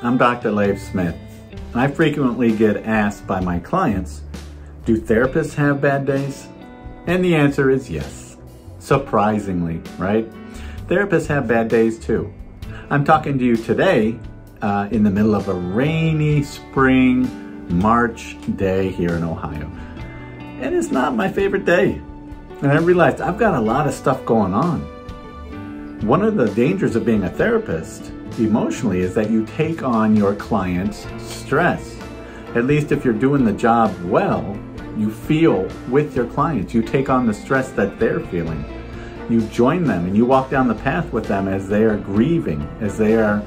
I'm Dr. Leif Smith, and I frequently get asked by my clients, do therapists have bad days? And the answer is yes. Surprisingly, right? Therapists have bad days too. I'm talking to you today in the middle of a rainy spring March day here in Ohio. And it's not my favorite day. And I realized I've got a lot of stuff going on. One of the dangers of being a therapist emotionally is that you take on your client's stress. At least if you're doing the job well, you feel with your clients. You take on the stress that they're feeling. You join them and you walk down the path with them as they are grieving, as they are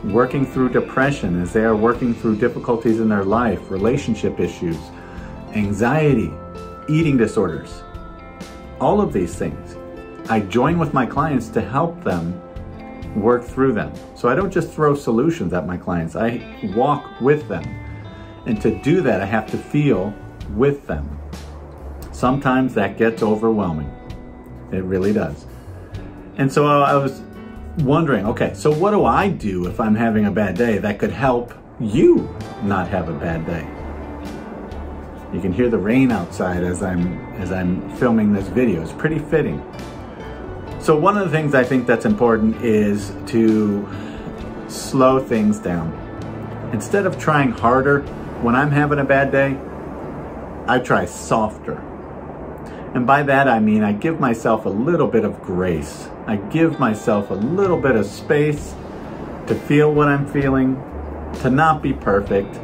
working through depression, as they are working through difficulties in their life, relationship issues, anxiety, eating disorders, all of these things. I join with my clients to help them work through them. So I don't just throw solutions at my clients, I walk with them. And to do that, I have to feel with them. Sometimes that gets overwhelming. It really does. And so I was wondering, okay, so what do I do if I'm having a bad day that could help you not have a bad day? You can hear the rain outside as I'm filming this video. It's pretty fitting. So one of the things I think that's important is to slow things down. Instead of trying harder when I'm having a bad day, I try softer. And by that I mean I give myself a little bit of grace. I give myself a little bit of space to feel what I'm feeling, to not be perfect,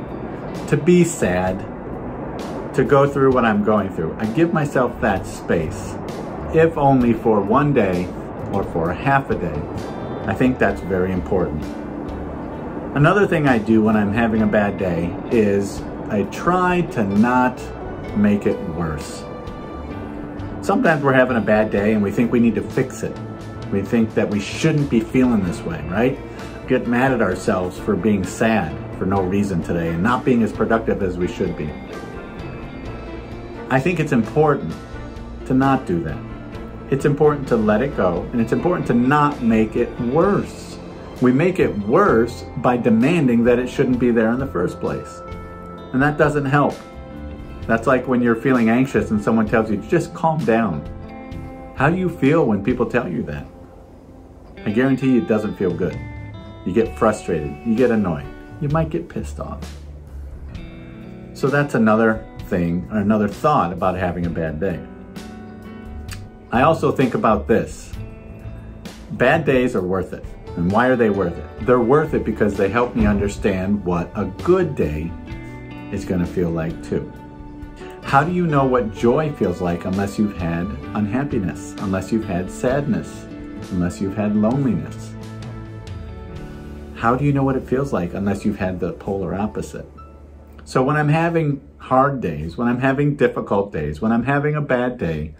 to be sad, to go through what I'm going through. I give myself that space, if only for one day or for a half a day. I think that's very important. Another thing I do when I'm having a bad day is I try to not make it worse. Sometimes we're having a bad day and we think we need to fix it. We think that we shouldn't be feeling this way, right? Get mad at ourselves for being sad for no reason today and not being as productive as we should be. I think it's important to not do that. It's important to let it go, and it's important to not make it worse. We make it worse by demanding that it shouldn't be there in the first place. And that doesn't help. That's like when you're feeling anxious and someone tells you, just calm down. How do you feel when people tell you that? I guarantee you it doesn't feel good. You get frustrated, you get annoyed, you might get pissed off. So that's another thing, or another thought about having a bad day. I also think about this. Bad days are worth it. And why are they worth it? They're worth it because they help me understand what a good day is going to feel like too. How do you know what joy feels like unless you've had unhappiness, unless you've had sadness, unless you've had loneliness? How do you know what it feels like unless you've had the polar opposite? So when I'm having hard days, when I'm having difficult days, when I'm having a bad day,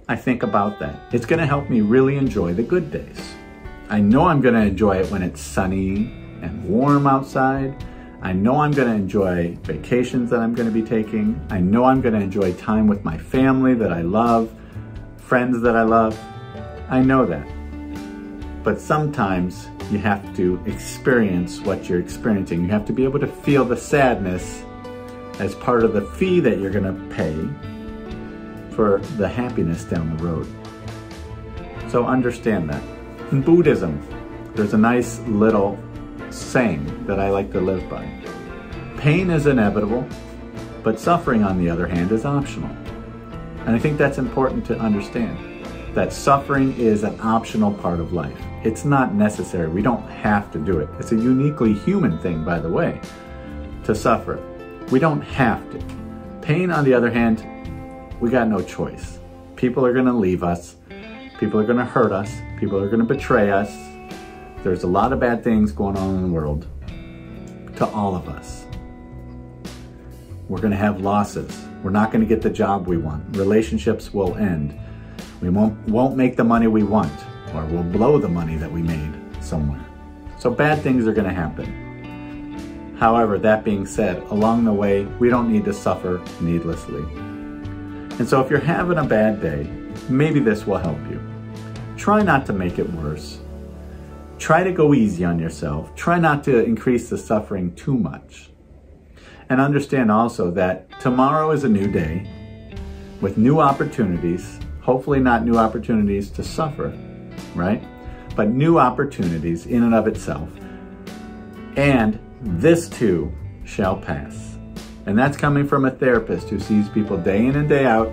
I think about that. It's going to help me really enjoy the good days. I know I'm going to enjoy it when it's sunny and warm outside. I know I'm going to enjoy vacations that I'm going to be taking. I know I'm going to enjoy time with my family that I love, friends that I love. I know that. But sometimes you have to experience what you're experiencing. You have to be able to feel the sadness as part of the fee that you're going to pay for the happiness down the road. So understand that. In Buddhism, there's a nice little saying that I like to live by. Pain is inevitable, but suffering, on the other hand, is optional. And I think that's important to understand, that suffering is an optional part of life. It's not necessary. We don't have to do it. It's a uniquely human thing, by the way, to suffer. We don't have to. Pain, on the other hand, we got no choice. People are going to leave us. People are going to hurt us. People are going to betray us. There's a lot of bad things going on in the world to all of us. We're going to have losses. We're not going to get the job we want. Relationships will end. We won't make the money we want, or we'll blow the money that we made somewhere. So bad things are going to happen. However, that being said, along the way, we don't need to suffer needlessly. And so if you're having a bad day, maybe this will help you. Try not to make it worse. try to go easy on yourself. Try not to increase the suffering too much. And understand also that tomorrow is a new day with new opportunities, hopefully not new opportunities to suffer, right? But new opportunities in and of itself. And this too shall pass. And that's coming from a therapist who sees people day in and day out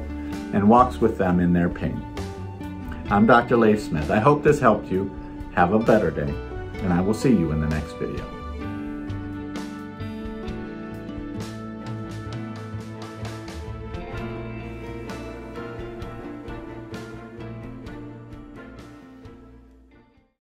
and walks with them in their pain. I'm Dr. Leif Smith. I hope this helped you. Have a better day, and I will see you in the next video.